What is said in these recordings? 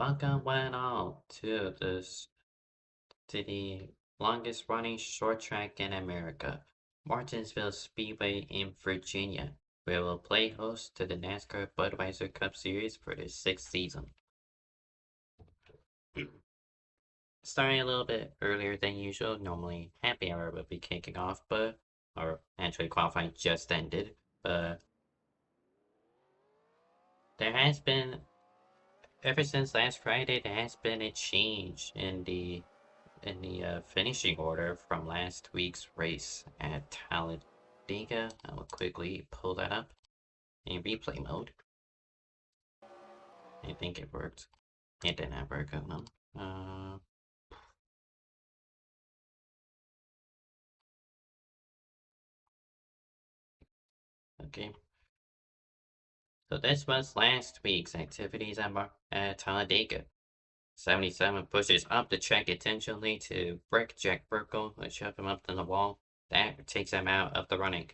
Welcome one all to the longest running short track in America, Martinsville Speedway in Virginia, where we'll play host to the NASCAR Budweiser Cup Series for the sixth season. Starting a little bit earlier than usual, normally happy hour would be kicking off, or actually qualifying just ended, but there has been, ever since last Friday, there has been a change in the finishing order from last week's race at Talladega. I will quickly pull that up in replay mode. I think it worked. It did not work, no. Okay. So this was last week's activities at Talladega. 77 pushes up the track intentionally to break Jack Burkle and shove him up to the wall. That takes him out of the running.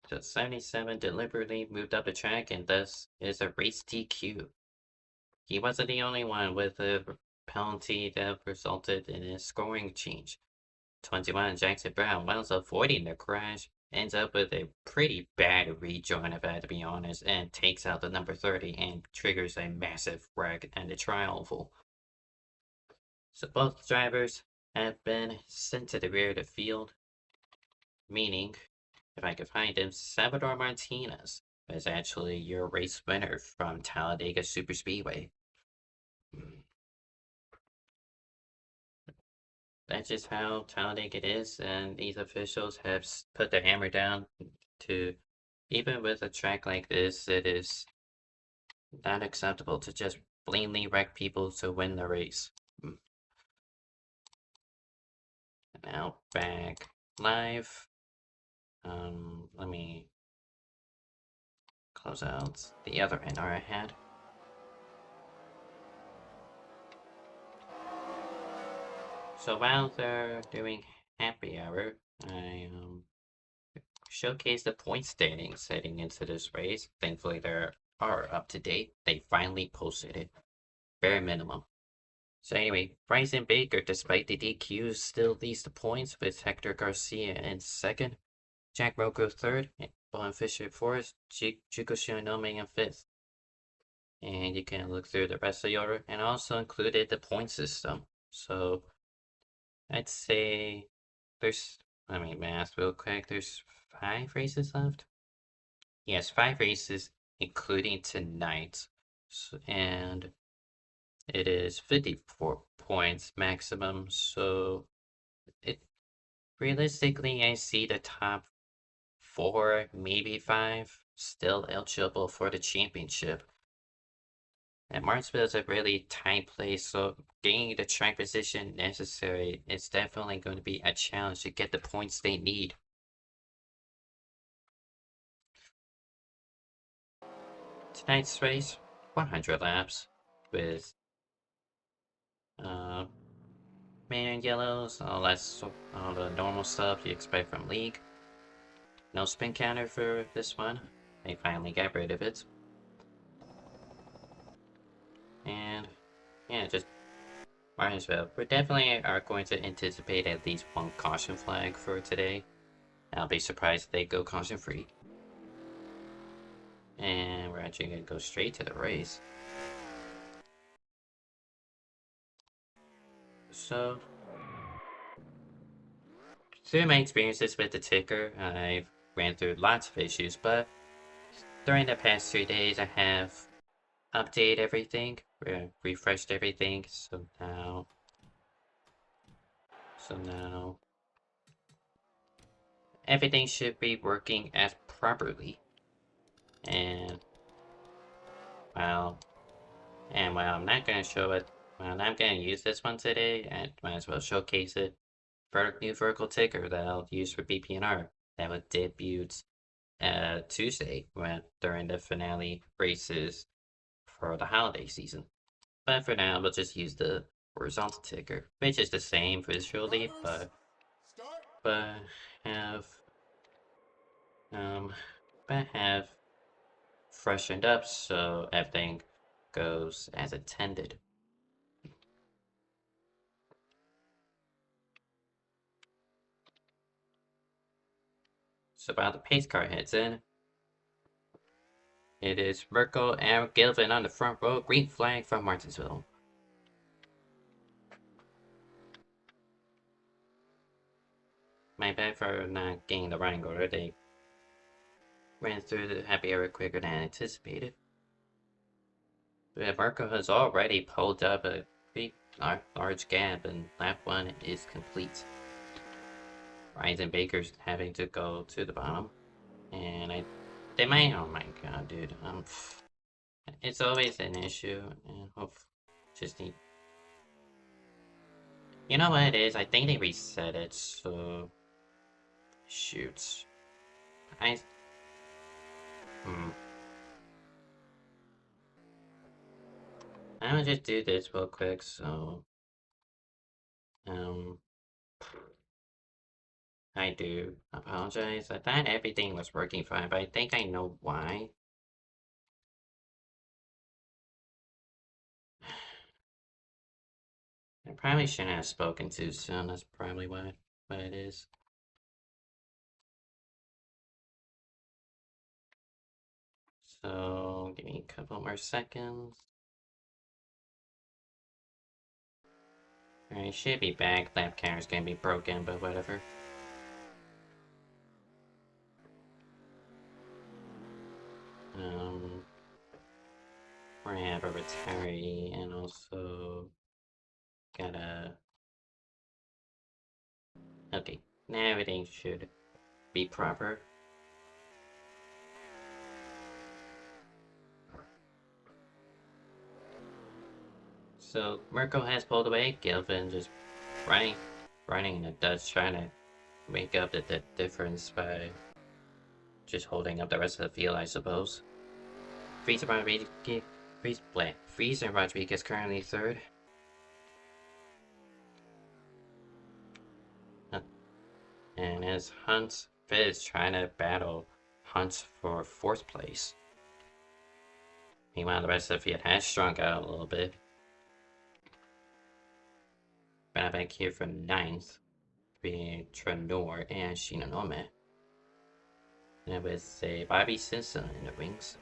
So 77 deliberately moved up the track and thus is a race DQ. He wasn't the only one with a penalty that resulted in a scoring change. 21 Jackson Brown, whilst avoiding the crash, ends up with a pretty bad rejoin, if I had to be honest, and takes out the number 30 and triggers a massive wreck and a tri-oval. So both drivers have been sent to the rear of the field, meaning, if I could find him, Salvador Martinez is actually your race winner from Talladega Superspeedway. That's just how Talladega is, and these officials have put their hammer down to, even with a track like this, it is not acceptable to just blatantly wreck people to win the race. Now back live. Let me close out the other NR I had. So while they're doing happy hour, I showcase the point standings heading into this race. Thankfully, they are up to date. They finally posted it, bare minimum. So anyway, Bryson Baker, despite the DQs, still leads the points with Hector Garcia in second, Jack Rocco third, and Bon Fisher fourth, Chico Shionome in fifth. And you can look through the rest of the order, and also included the point system. So I'd say let me math real quick. There's 5 races left. Yes, 5 races, including tonight. So, and it is 54 points maximum. So realistically, I see the top 4, maybe 5, still eligible for the championship. And Martinsville is a really tight place, so gaining the track position necessary is definitely going to be a challenge to get the points they need. Tonight's race, 100 laps with main yellows, all the normal stuff you expect from league. No spin counter for this one. They finally got rid of it. And yeah, just Martinsville. We definitely are going to anticipate at least one caution flag for today. I'll be surprised if they go caution free. And we're actually going to go straight to the race. So, through my experiences with the ticker, I've ran through lots of issues, but during the past 3 days, I have updated everything, refreshed everything, so now everything should be working as properly. And while I'm not going to show it, while I'm going to use this one today, I might as well showcase it. New vertical ticker that I'll use for BPNR that will debut Tuesday during the finale races for the holiday season. But for now, we'll just use the horizontal ticker, which is the same visually, but have freshened up so everything goes as intended. So while the pace car heads in, it is Merkel and Gilvin on the front row, green flag from Martinsville. My bad for not getting the running order. They ran through the happy hour quicker than anticipated. But Merkel has already pulled up a pretty large gap, and lap 1 is complete. Ryan Baker's having to go to the bottom. And they might, oh my god, dude. It's always an issue, and hope, just need, you know what it is? I think they reset it, so, shoot. I, I'm gonna just do this real quick, so, I do apologize. I thought everything was working fine, but I think I know why. I probably shouldn't have spoken too soon. That's probably what it is. So, give me a couple more seconds. Alright, should be back. Lap counter's gonna be broken, but whatever. We're gonna have a retiree, and also gotta... Okay, now everything should be proper. So, Mirko has pulled away, Gilvin just running in the dust, trying to make up the difference by just holding up the rest of the field, I suppose. Freeze and Rodriguez currently third. And as Hunt Fizz trying to battle Hunt for 4th place. Meanwhile, the rest of the field has shrunk out a little bit. Back here for 9th, being Trenor and Shinonome. And with a Bobby Simpson in the wings.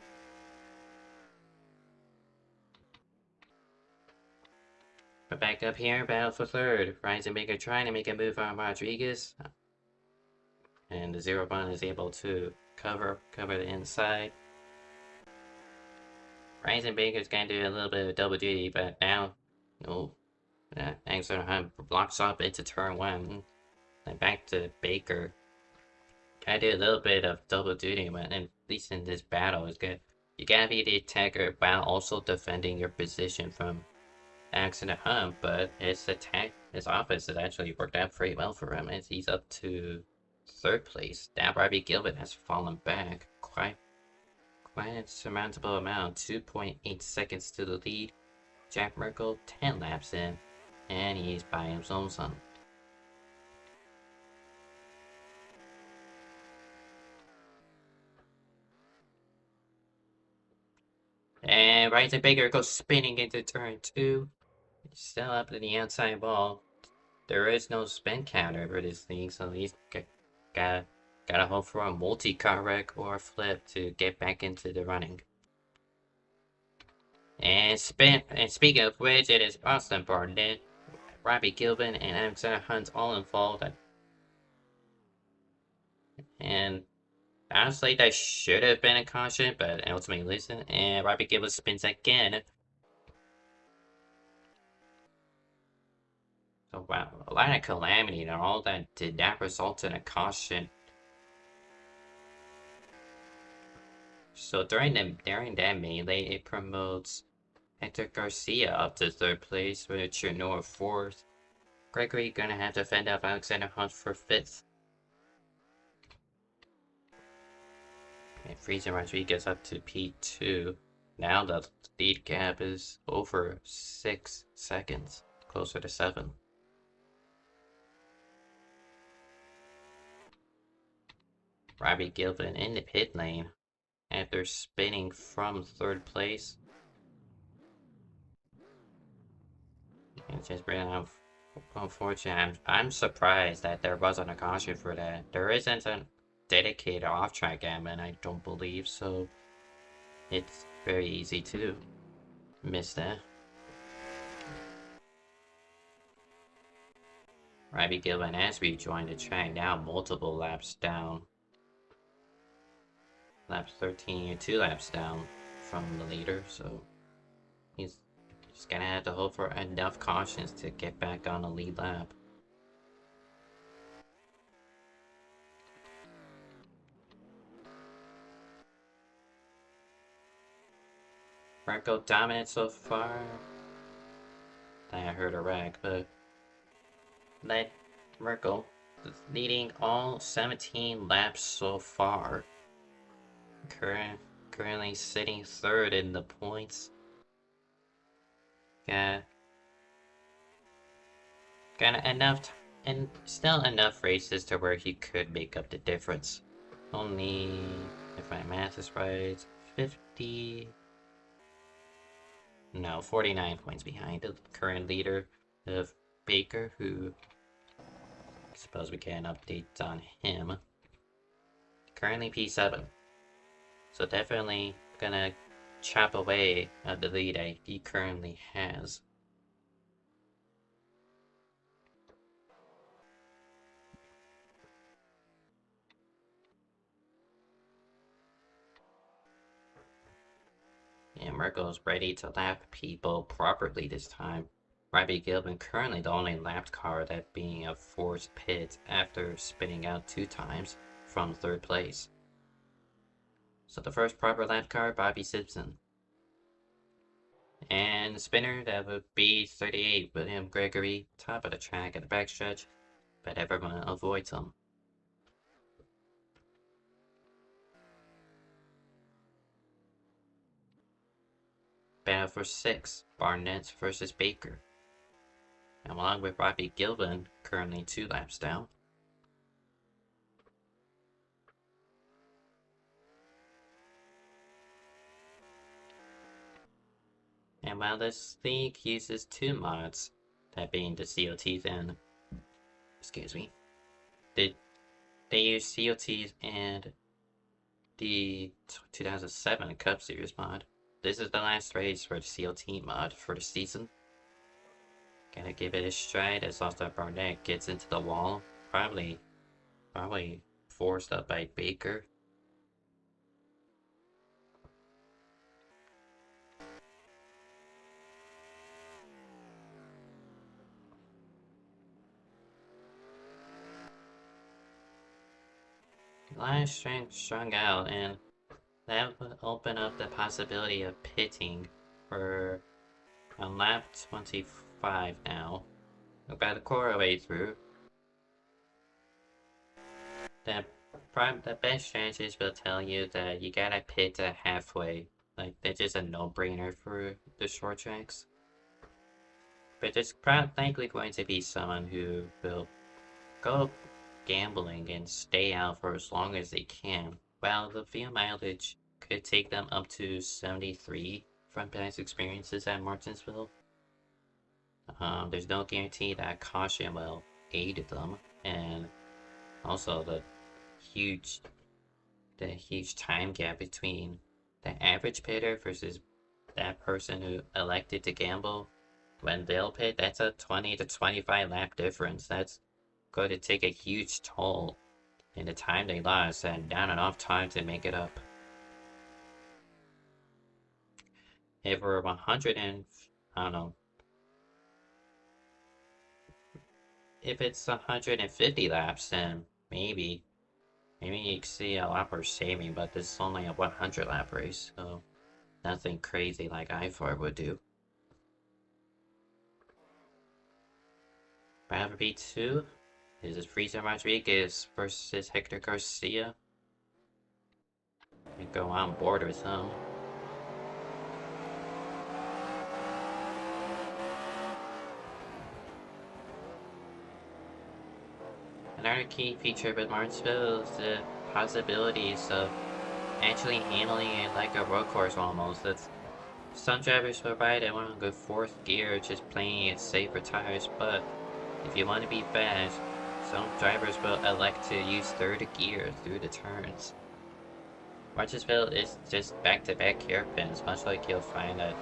But back up here, battle for 3rd. Reisenbaker trying to make a move on Rodriguez. And the 0-1 is able to cover the inside. Reisenbaker's gonna do a little bit of double duty, but now, no. Hunt blocks off into turn 1. And back to Baker. Gotta do a little bit of double duty, but at least in this battle, it's good. You gotta be the attacker while also defending your position from Accident Hunt, but his offense has actually worked out pretty well for him, as he's up to 3rd place. Now Robbie Gilbert has fallen back quite a surmountable amount, 2.8 seconds to the lead. Jack Merkel 10 laps in, and he's by his own son. And Ryzen Baker goes spinning into turn 2. Still up in the outside wall. There is no spin counter for this thing, so he's gotta hope for a multi-car wreck or a flip to get back into the running. And speaking of which, it is Austin Barnett, Robbie Gilvin, and Alexander Hunt all involved. And honestly, that should have been a caution, but ultimately listen. And Robbie Gilvin spins again. So wow, a lot of calamity, and all that did not result in a caution. So during that melee, it promotes Hector Garcia up to 3rd place, with Chernow 4th. Gregory gonna have to fend off Alexander Hunt for 5th. And Friesen Rodriguez up to P2. Now the lead gap is over 6 seconds, closer to 7. Robbie Gilvin in the pit lane. after spinning from third place. It's just really unfortunate. I'm surprised that there wasn't a caution for that. There isn't a dedicated off-track ammon, I don't believe, so it's very easy to miss that. Robbie Gilman has rejoined the track now, multiple laps down. Lap 13, 2 laps down from the leader, so he's just gonna have to hope for enough cautions to get back on the lead lap. Marco dominant so far. I heard a wreck, but let Merkel leading all 17 laps so far. Currently sitting third in the points. Got enough and still enough races to where he could make up the difference. Only, if my math is right, 50. No, 49 points behind the current leader of Baker, who I suppose we get an update on him. Currently P7. So definitely gonna chop away at the lead that he currently has. And Merkel's ready to lap people properly this time. Robbie Gilman currently the only lapped car that being a forced pit after spinning out 2 times from third place. So the first proper lap car, Bobby Simpson. And the spinner, that would be 38, William Gregory, top of the track at the backstretch, but everyone avoids him. Battle for 6, Barnett versus Baker. And along with Robbie Gilman, currently 2 laps down. And while this league uses 2 mods, that being the COTs and, excuse me, they use COTs and the 2007 Cup Series mod. This is the last race for the COT mod for the season. Gotta give it a stride as All-Star Barnett gets into the wall. Probably forced up by Baker. Last strength strung out, and that would open up the possibility of pitting for on lap 25 now. About a quarter way through. The best strategists will tell you that you gotta pit at halfway. Like, that's just a no-brainer for the short tracks. But there's likely going to be someone who will go gambling and stay out for as long as they can, while the fuel mileage could take them up to 73 from past experiences at Martinsville. There's no guarantee that caution will aid them, and also the huge time gap between the average pitter versus that person who elected to gamble when they'll pit. That's a 20 to 25 lap difference. That's going to take a huge toll in the time they lost and not enough time to make it up. If we're 100 and, I don't know, if it's 150 laps, then maybe you can see a lot more saving, but this is only a 100 lap race, so nothing crazy like I4 would do. Round B2 is Freezer Rodriguez versus Hector Garcia. We go on board with him. Another key feature with Martinsville is the possibilities of actually handling it like a road course almost. That's some drivers will ride it on a good fourth gear, just playing it safe for tires, but if you want to be fast, some drivers will elect to use third gear through the turns. Martinsville is just back-to-back hairpins, much like you'll find at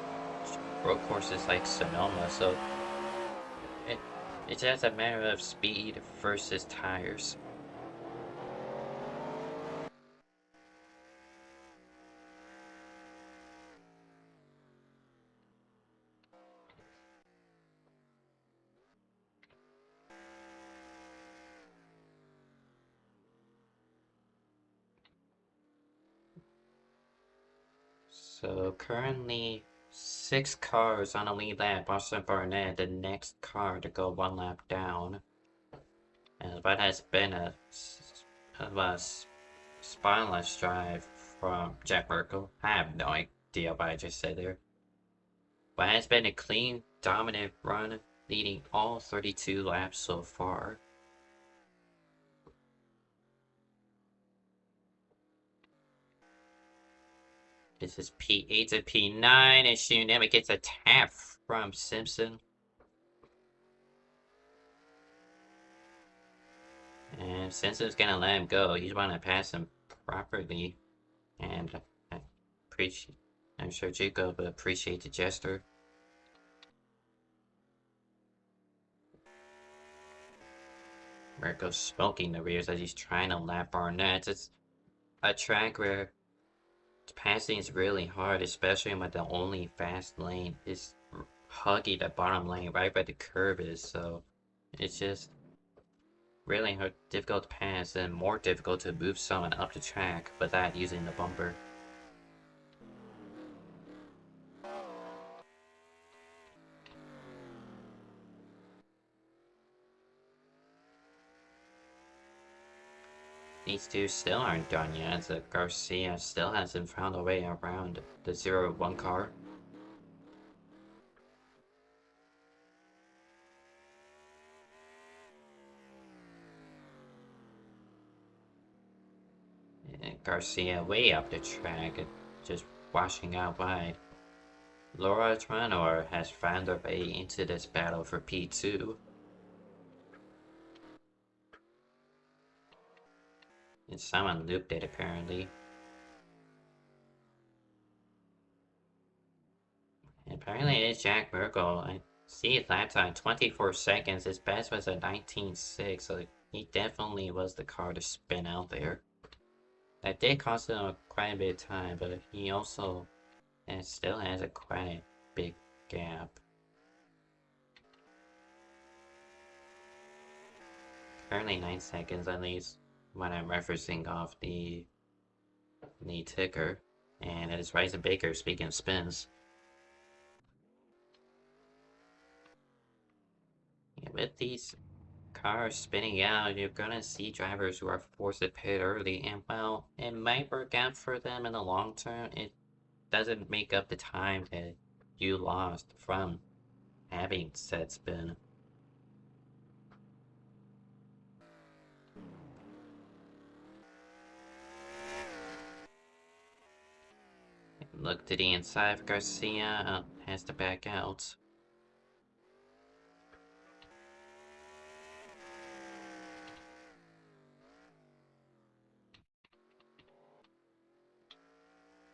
road courses like Sonoma, so it, it's just a matter of speed versus tires. So currently, 6 cars on the lead lap. Boston Barnett, the next car to go 1 lap down. And that has been a spineless drive from Jack Merkel. I have no idea what I just said there. But it has been a clean, dominant run, leading all 32 laps so far. This is P8 to P9, and Shunema gets a tap from Simpson. And Simpson's gonna let him go. He's wanna pass him properly. And I'm sure Jacob would appreciate the gesture. Merkel's smoking the rears as he's trying to lap Barnett. It's a track where passing is really hard, especially when the only fast lane is hugging the bottom lane right where the curve is, so it's just really hard, difficult to pass, and more difficult to move someone up the track without using the bumper. These two still aren't done yet, so Garcia still hasn't found a way around the 0-1 car. And Garcia way up the track, just washing out wide. Laura Tranor has found her way into this battle for P2. And someone looped it apparently. And apparently it's Jack Merkel. I see his lap time, 24 seconds. His best was a 19.6, so he definitely was the car to spin out there. That did cost him quite a bit of time, but he also still has a quite big gap. Currently 9 seconds at least when I'm referencing off the ticker. And it is Ryzen Baker speaking of spins. Yeah, with these cars spinning out, you're gonna see drivers who are forced to pit early, and while it might work out for them in the long term, it doesn't make up the time that you lost from having said spin. Look to the inside, Garcia has to back out.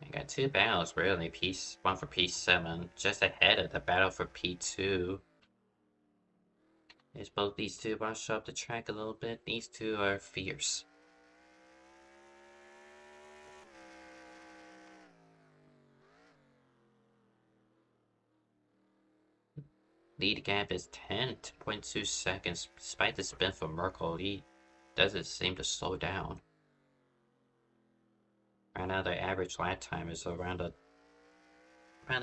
I got 2 battles really, one for P7, just ahead of the battle for P2. As both these two wash up the track a little bit, these two are fierce. Lead gap is 10.2 seconds. Despite the spin from Merkel, he doesn't seem to slow down. Right now, the average lap time is around the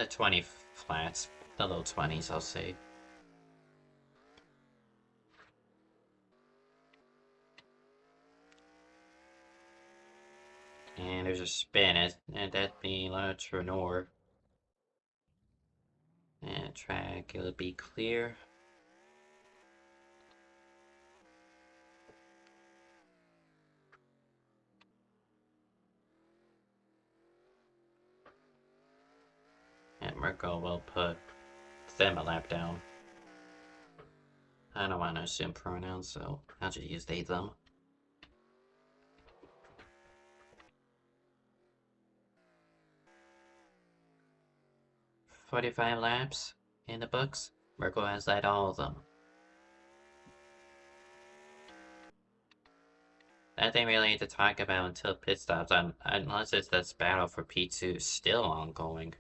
20 flats, the low 20s, I'll say. And there's a spin, and that being Laura Trenor. And track, it'll be clear. Marco will put them a lap down. I don't want to assume pronouns, so I'll just use they, them. "45 laps in the books. Marco has led all of them. Nothing really to talk about until pit stops, unless it's this battle for P2 still ongoing.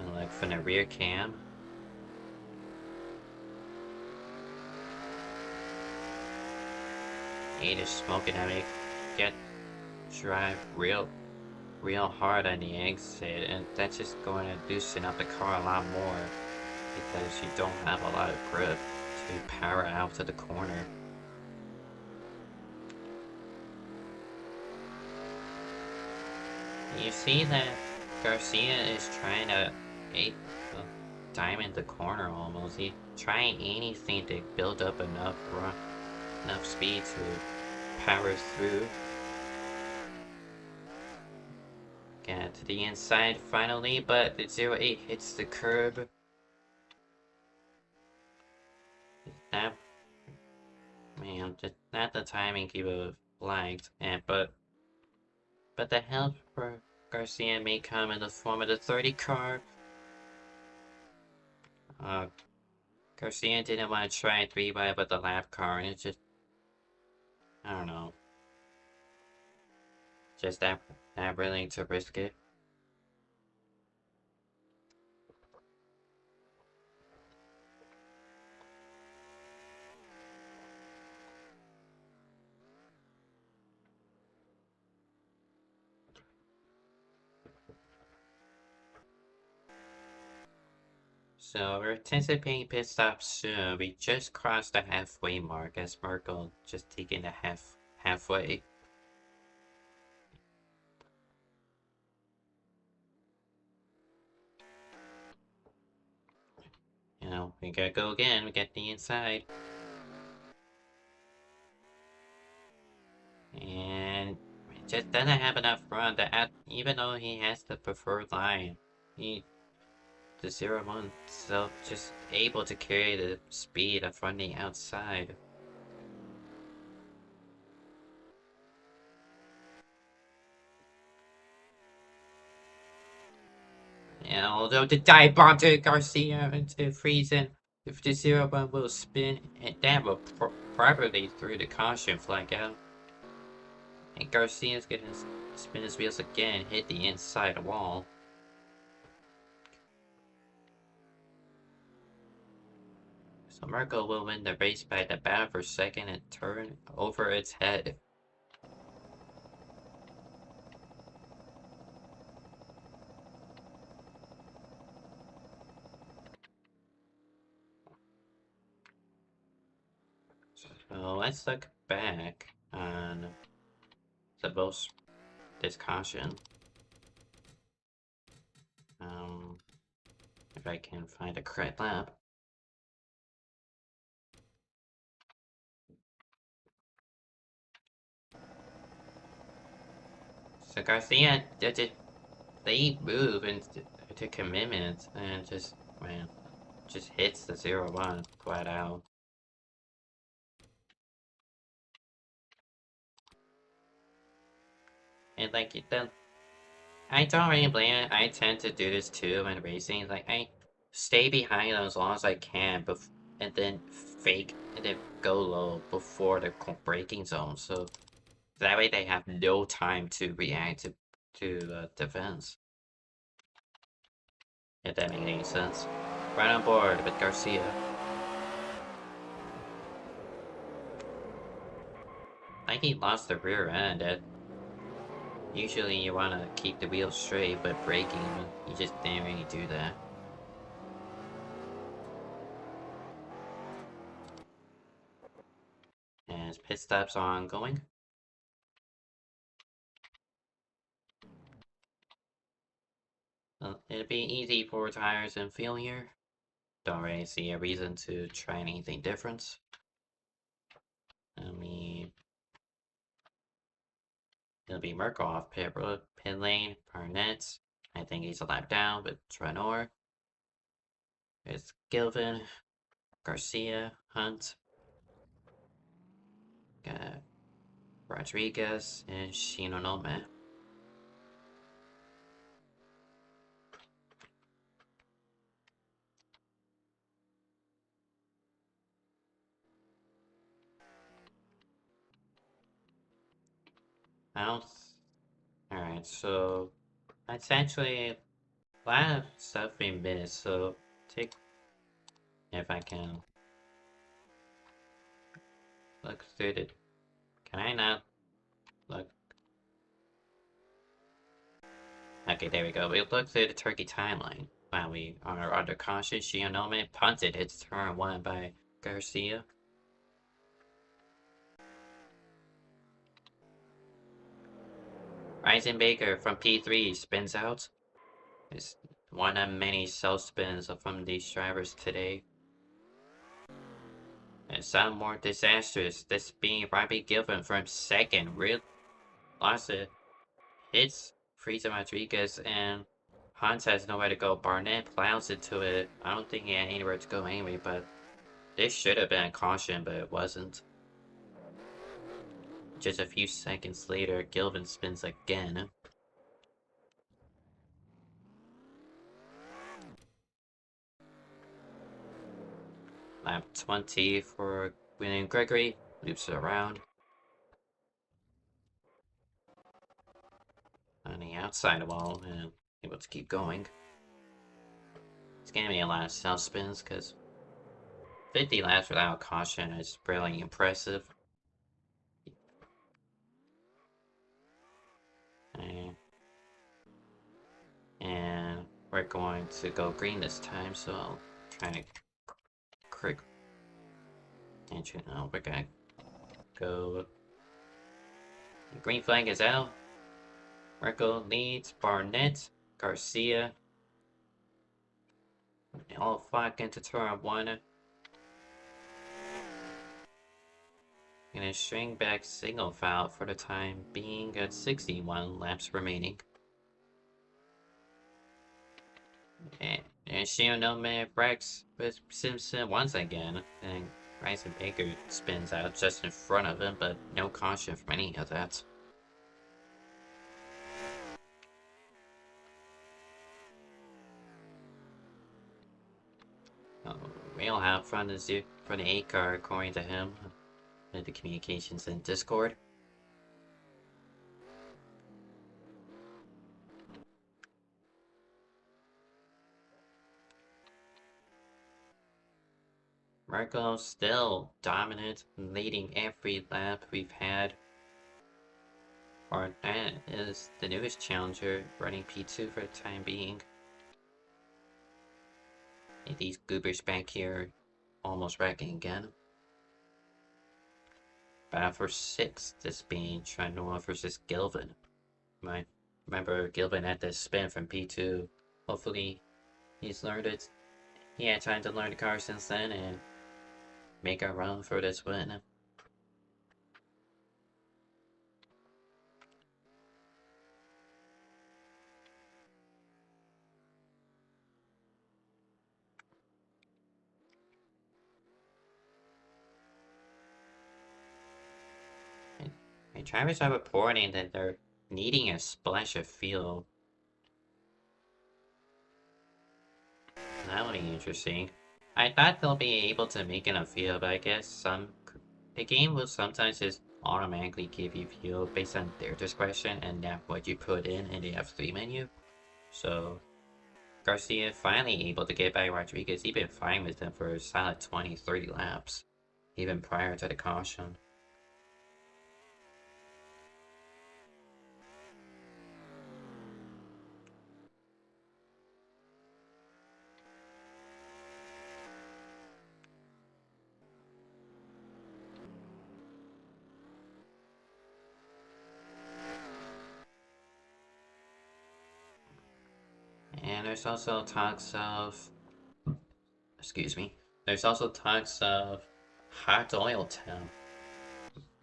And look from the rear cam. He is smoking at me. Drive real hard on the exit, and that's just going to loosen up the car a lot more because you don't have a lot of grip to power out to the corner. You see that Garcia is trying to diamond the corner almost. He's trying anything to build up enough speed to power through. Get to the inside finally, but the 08 hits the curb. That, man, just not the timing he would have liked, but the help for Garcia may come in the form of the 30 car. Garcia didn't want to try 3 wide with the lap car, and it's just, I don't know, just that willing to risk it. So we're anticipating pit stop soon. We just crossed the halfway mark as Merkel just taking the halfway. You know, we gotta go again. We get the inside. And it just doesn't have enough run to even though he has the preferred line. The 01 still just able to carry the speed from the outside. And although the dive bomb to Garcia into freezing, if the 01 will spin, and that will properly through the caution flag out. And Garcia's gonna spin his wheels again, hit the inside wall. So Marco will win the race by the battle for second and turn over its head. So let's look back on this caution. If I can find a correct lap. So Garcia did it. They move into commitment and just hits the 01 flat out. And like I don't really blame it. I tend to do this too when racing. Like I stay behind them as long as I can, and then fake and then go low before the braking zone. So that way they have no time to react to defense. If that makes any sense. Right on board with Garcia. Like he lost the rear end. Usually you want to keep the wheels straight, but braking, you just didn't really do that. As pit stops are ongoing. Well, it'll be easy for tires and fuel here. Don't really see a reason to try anything different. Let me It'll be Merkel off pit lane, Barnett. I think he's a lap down with Trenor. It's Gilvin, Garcia, Hunt, got Rodriguez, and Shinonome. Alright, so that's actually a lot of stuff we missed, so take, if I can, look through the, can I not look? Okay, there we go. We look through the turkey timeline. While we are under caution, Shionome punted its turn 1 by Garcia. Ryzen Baker from P3 spins out. It's one of many self-spins from these drivers today. And some more disastrous. This being Robbie Gilvin from second. Real lost it. Hits Frieza Rodriguez and Hans has nowhere to go. Barnett plows into it. I don't think he had anywhere to go anyway, but this should have been a caution, but it wasn't. Just a few seconds later, Gilvin spins again. Lap 20 for William Gregory. Loops it around. On the outside wall and able to keep going. It's gonna be a lot of self spins because 50 laps without caution is really impressive. And we're going to go green this time, so I'll try to quick entry. Oh, we're gonna go. The green flag is out. Merkel leads Barnett, Garcia. All 5 into turn 1. And a string back signal foul for the time being at 61 laps remaining. And Shionome breaks with Simpson once again, and Ryzen Baker spins out just in front of him, but no caution from any of that. Rail out from the 8 car, according to him, in the communications in Discord. Merkel still dominant, leading every lap we've had. Barnett is the newest challenger, running P2 for the time being. And these goobers back here almost wrecking again. Battle for 6, this being Trinoa versus Gilvin. I remember Gilvin had this spin from P2. Hopefully he's learned it. He had time to learn the car since then and make a run for this win. And drivers are reporting that they're needing a splash of fuel. That would be interesting. I thought they'll be able to make enough fuel, but I guess the game will sometimes just automatically give you fuel based on their discretion and not what you put in the F3 menu. So Garcia finally able to get by Rodriguez. He's been fine with him for a solid 20-30 laps, even prior to the caution. And there's also talks of, there's also talks of hot oil temp.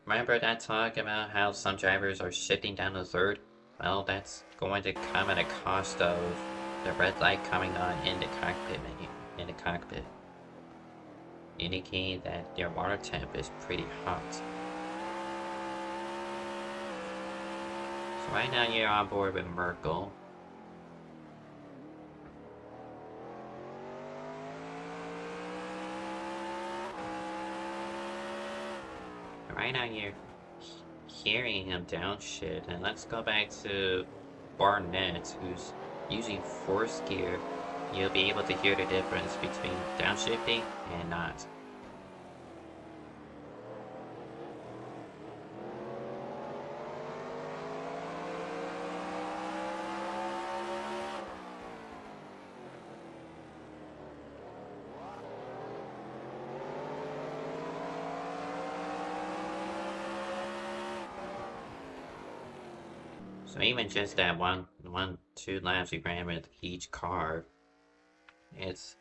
Remember that talk about how some drivers are shifting down to third? Well, that's going to come at a cost of the red light coming on in the cockpit menu, in the cockpit, indicating that your water temp is pretty hot. So right now you're on board with Merkel. Right now you're hearing him downshift, and let's go back to Barnett, who's using fourth gear. You'll be able to hear the difference between downshifting and not. So even just that two laps we ran with each car, it's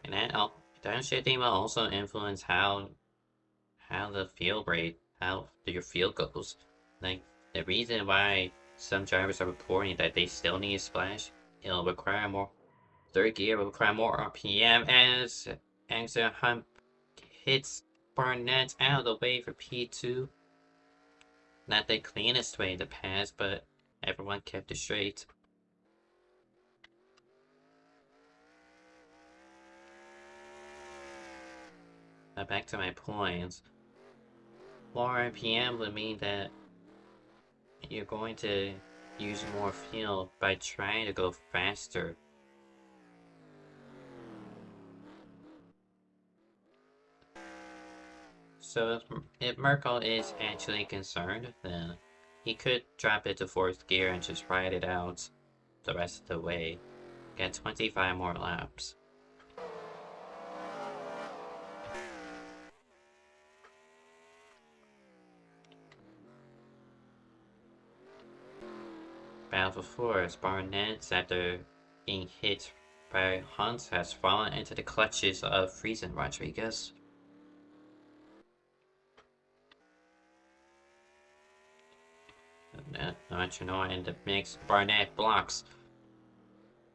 and that downshifting will also influence how the field rate, how your field goes. Like the reason why some drivers are reporting that they still need a splash, it'll require more. Third gear will require more RPM as Axel Hunt hits Barnett out of the way for P2. Not the cleanest way to pass, but everyone kept it straight. Now back to my points. More RPM would mean that you're going to use more fuel by trying to go faster. So if Merkel is actually concerned, then he could drop it to fourth gear and just ride it out the rest of the way. Get 25 more laps. Battle for fourth, Barnett, after being hit by Hunt, has fallen into the clutches of Friesen Rodriguez. Metronor in the mix. Barnett blocks.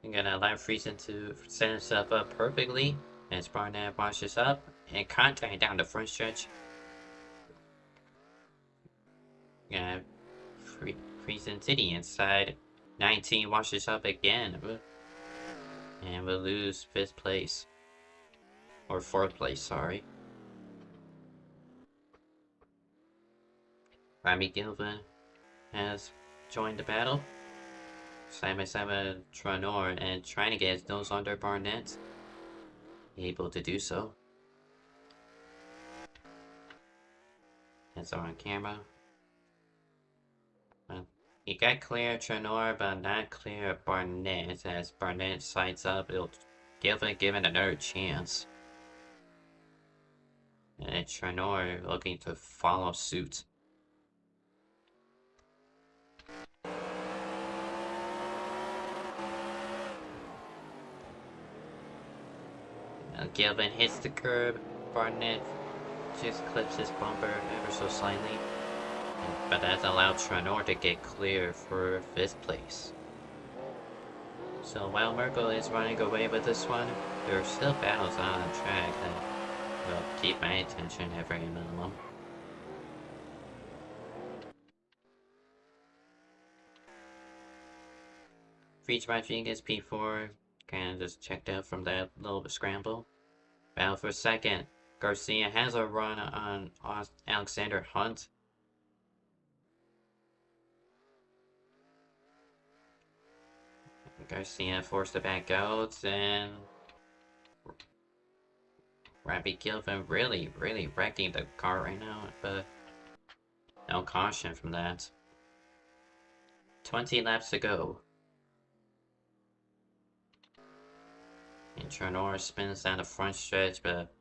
I'm gonna allow Friesen to set himself up perfectly as Barnett washes up and contact down the front stretch. Friesen to the inside. 19 washes up again. And we'll lose 5th place. Or 4th place, sorry. Robbie Gilvin has joined the battle. Side by side with Tranor and trying to get his nose under Barnett. Able to do so. That's on camera. He got clear Tranor, but not clear Barnett. As Barnett sides up, it'll give it another chance. And Tranor looking to follow suit. Gilvin hits the curb. Barnett just clips his bumper ever so slightly. But that's allowed Tranor to get clear for 5th place. So while Merkel is running away with this one, there are still battles on the track that will keep my attention at very minimum. Friesen Rodriguez P4, kind of just checked out from that little scramble. Battle for 2nd. Garcia has a run on Alexander Hunt. Garcia forced to back out, and Robbie Gilvin really wrecking the car right now, but no caution from that. 20 laps to go. And Tranor spins down the front stretch, but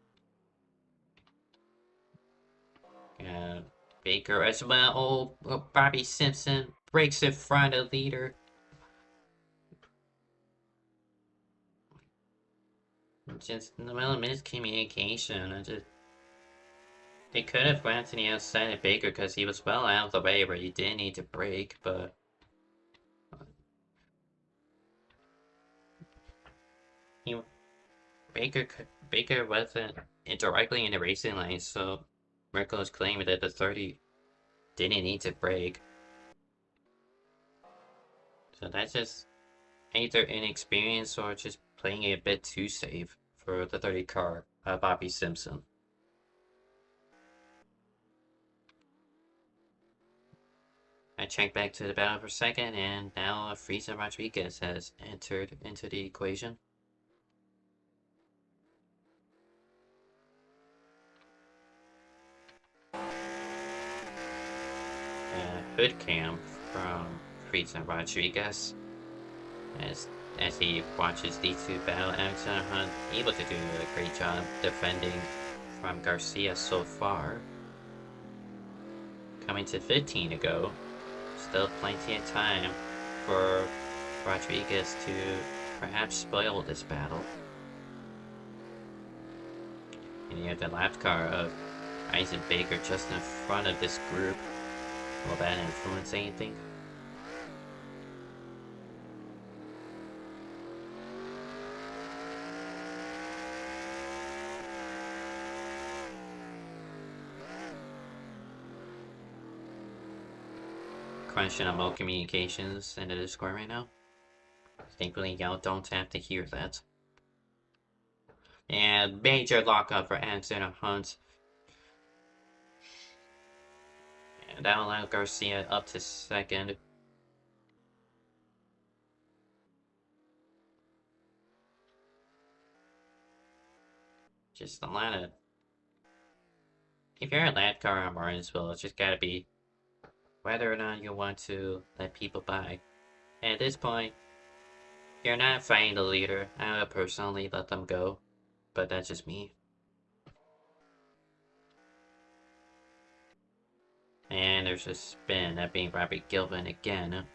Baker as well. Oh, Bobby Simpson breaks in front of the leader. Just, well, miscommunication. He could have went to the outside of Baker because he was well out of the way where he didn't need to brake, but he Baker wasn't directly in the racing lane, so Merkel is claiming that the 30 didn't need to brake. So that's just either inexperience or just playing it a bit too safe for the 30 car, Bobby Simpson. I checked back to the battle for a second, and now Frieza Rodriguez has entered into the equation. Hood cam from Frieza Rodriguez as he watches these two battle. Alexander Hunt able to do a great job defending from Garcia so far. Coming to 15 to go. Still plenty of time for Rodriguez to perhaps spoil this battle. And you have the lap car of Isaac Baker just in front of this group. Will that influence anything? Crunching on all communications into Discord right now. Thankfully, y'all don't have to hear that. And major lockup for Alexander Hunt. And that'll allow Garcia up to second. Just a lot of... If you're a lad car on Martinsville, it's just gotta be whether or not you want to let people by. And at this point, you're not fighting the leader. I would personally let them go, but that's just me. And there's a spin, that being Robert Gilvin again.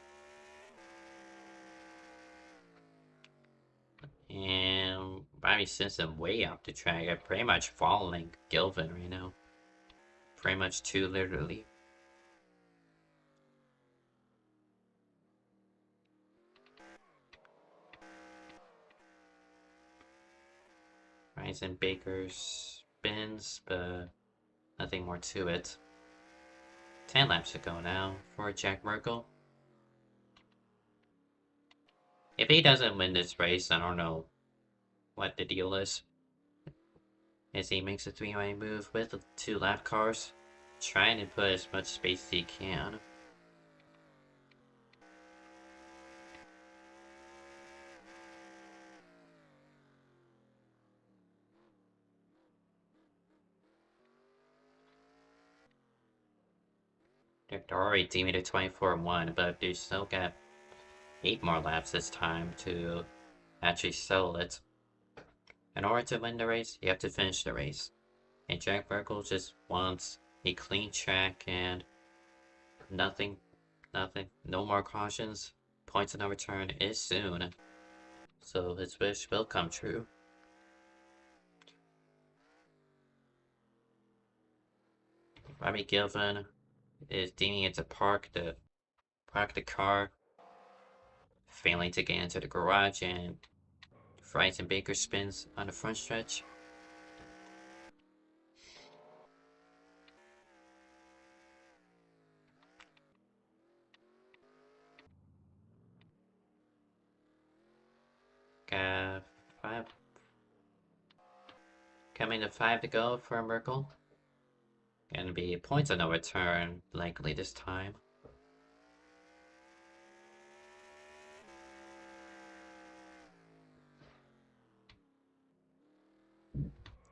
And Bobby Simpson way up the track. I'm pretty much following Gilvin right now. Pretty much too literally. Ryzen Baker spins, but nothing more to it. 10 laps to go now for Jack Merkel. If he doesn't win this race, I don't know what the deal is. As he makes a three-way move with the two lap cars, trying to put as much space as he can. They're already deeming it 24-1, but they still got 8 more laps this time to actually settle it. In order to win the race, you have to finish the race. And Jack Merkel just wants a clean track and nothing, no more cautions. Points of no return is soon. So his wish will come true. Robbie Gilvin is deeming it to park the car, failing to get into the garage, and Bryson Baker spins on the front stretch. Got 5. Coming to 5 to go for Merkel. Gonna be points of no return, likely this time.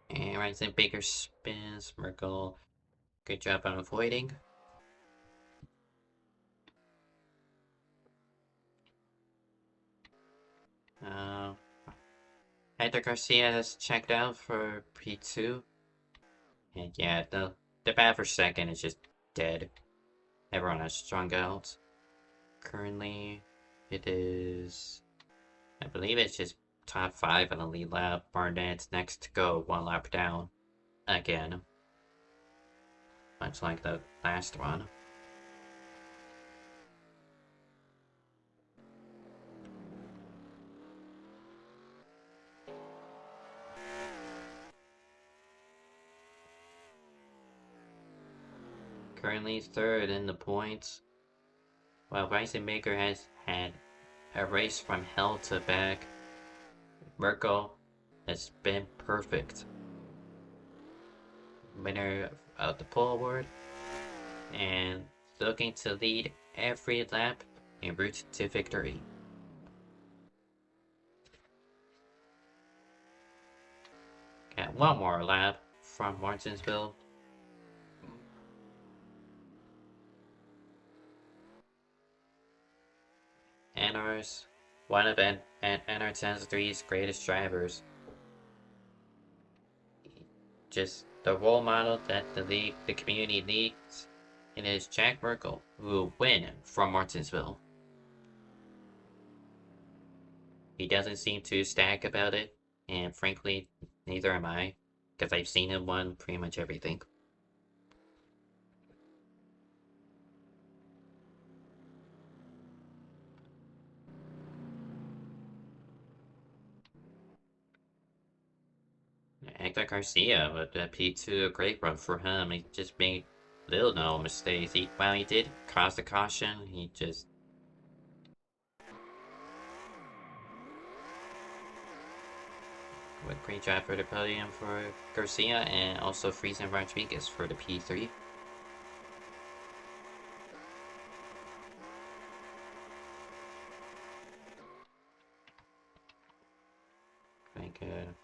And Ryzen Baker spins. Merkel, good job on avoiding. Hector Garcia has checked out for P2. And yeah, the battle for second is just dead. Everyone has strung out. Currently, it is... I believe it's just top 5 on the lead lap. Barnett's next to go, 1 lap down. Again. much like the last one. Currently third in the points, while Bryson Baker has had a race from hell to back. Merkel has been perfect. Winner of the pole award and looking to lead every lap en route to victory. Got one more lap from Martinsville. NR's one of NR2003's greatest drivers. Just the role model that the community needs, and it is Jack Merkel who will win from Martinsville. He doesn't seem too ecstatic about it, and frankly, neither am I, because I've seen him win pretty much everything. Hector Garcia with the P2, a great run for him. He just made little no mistakes. While he did cause the caution, he just with great job for the podium for Garcia and also Friesen Rodriguez for the P3. Very good.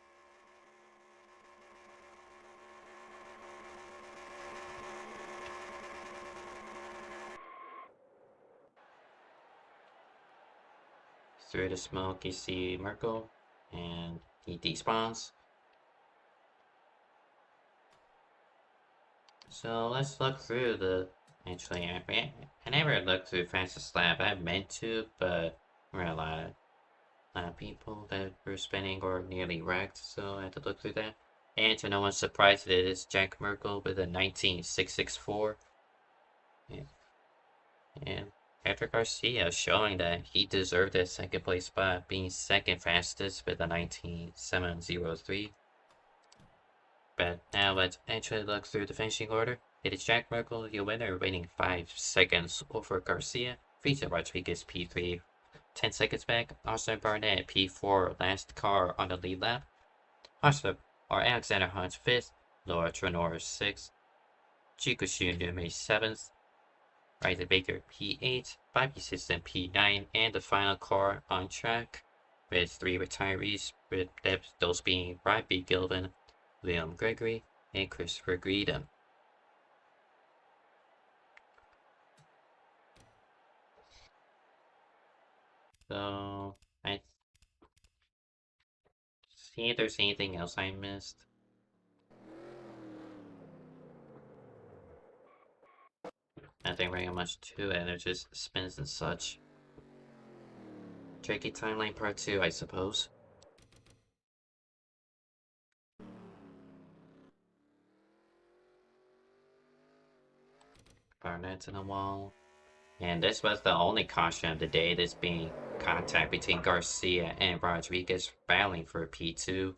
Through the smoke, you see Merkel, and he despawns. So let's look through the. Actually, I never looked through fastest lap. I meant to, but there were a lot of people that were spinning or nearly wrecked, so I had to look through that. And to no one's surprise, it is Jack Merkel with a 19.664. And Patrick Garcia showing that he deserved that second place spot, being second fastest with a 19.703. But now let's actually look through the finishing order. It is Jack Merkel, the winner, winning 5 seconds over Garcia. Friesen Rodriguez P3, 10 seconds back. Austin Barnett P4, last car on the lead lap. Alexander Hunt 5th. Laura Trenor 6th. Chikushu Nume 7th. Bryson Baker P8, Bobby System P9, and the final car on track with 3 retirees, with those being Robbie Gilvin, Liam Gregory, and Christopher Greedham. So, I see if there's anything else I missed. Nothing very much to it, it just spins and such. Tricky timeline part 2, I suppose. Barnett's in the wall. And this was the only caution of the day, this being contact between Garcia and Rodriguez battling for P2.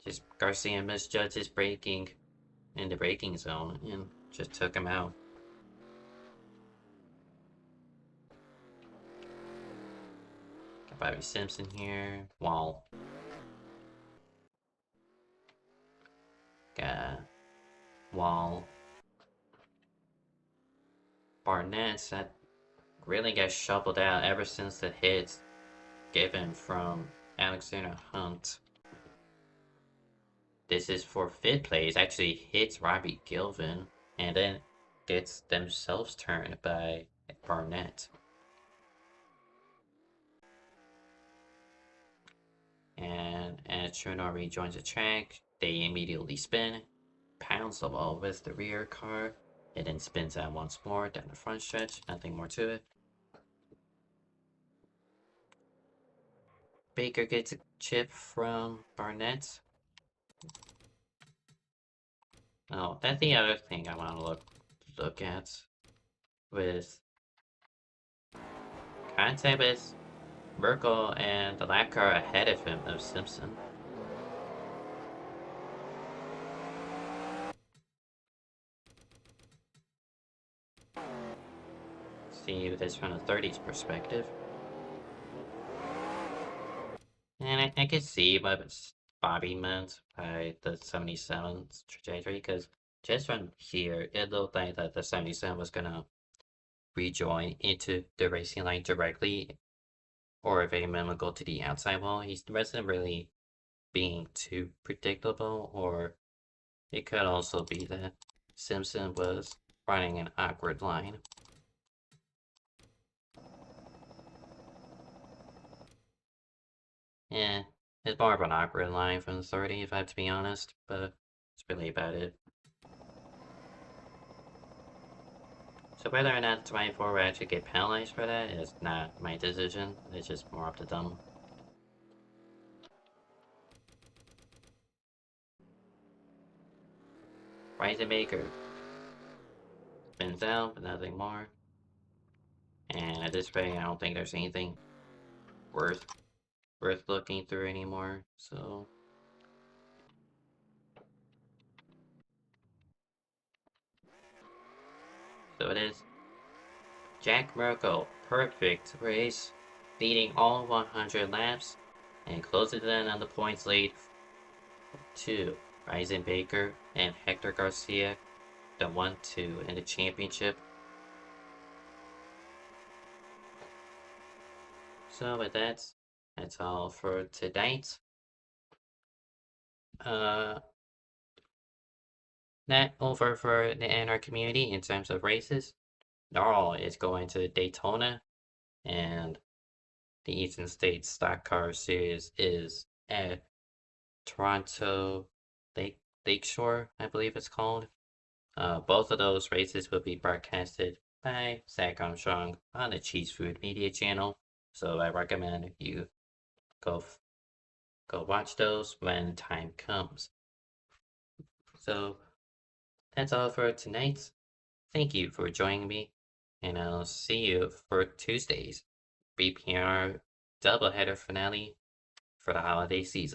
Just Garcia misjudged his braking in the braking zone and just took him out. Got Bobby Simpson here. Wall. Got Wall. Barnett's that really got shoveled out ever since the hit given from Alexander Hunt. This is for 5th place, actually hits Robbie Gilvin and then gets themselves turned by Barnett. And as Trudeau rejoins the track, they immediately spin, pounds the wall with the rear car. It then spins out once more down the front stretch, nothing more to it. Baker gets a chip from Barnett. Oh, that's the other thing I want to look at with contact with Merkel and the lap car ahead of him of Simpson. See this from the 30s perspective. And I can see what Bobby meant by the 77's trajectory, because just from here, it looked like that the 77 was gonna rejoin into the racing line directly, or if Eamon would go to the outside wall. He wasn't really being too predictable, or it could also be that Simpson was running an awkward line. Yeah, it's more of an awkward line from the 30, if I have to be honest, but it's really about it. So whether or not 24 will actually get penalized for that is not my decision. It's just more up to them. Maker spins out, but nothing more. And at this rate, I don't think there's anything worth looking through anymore. So it is Jack Merkel, perfect race, leading all 100 laps, and closes in on the points lead to Baker and Hector Garcia, the 1-2 in the championship. So with that's all for tonight. That over for the NR community in terms of races. Gnarl is going to Daytona, and the Eastern States Stock Car Series is at Toronto Lakeshore, I believe it's called. Both of those races will be broadcasted by Zach Armstrong on the Cheese Food Media channel. So I recommend you go watch those when time comes. So that's all for tonight. Thank you for joining me, and I'll see you for Tuesday's BPR doubleheader finale for the holiday season.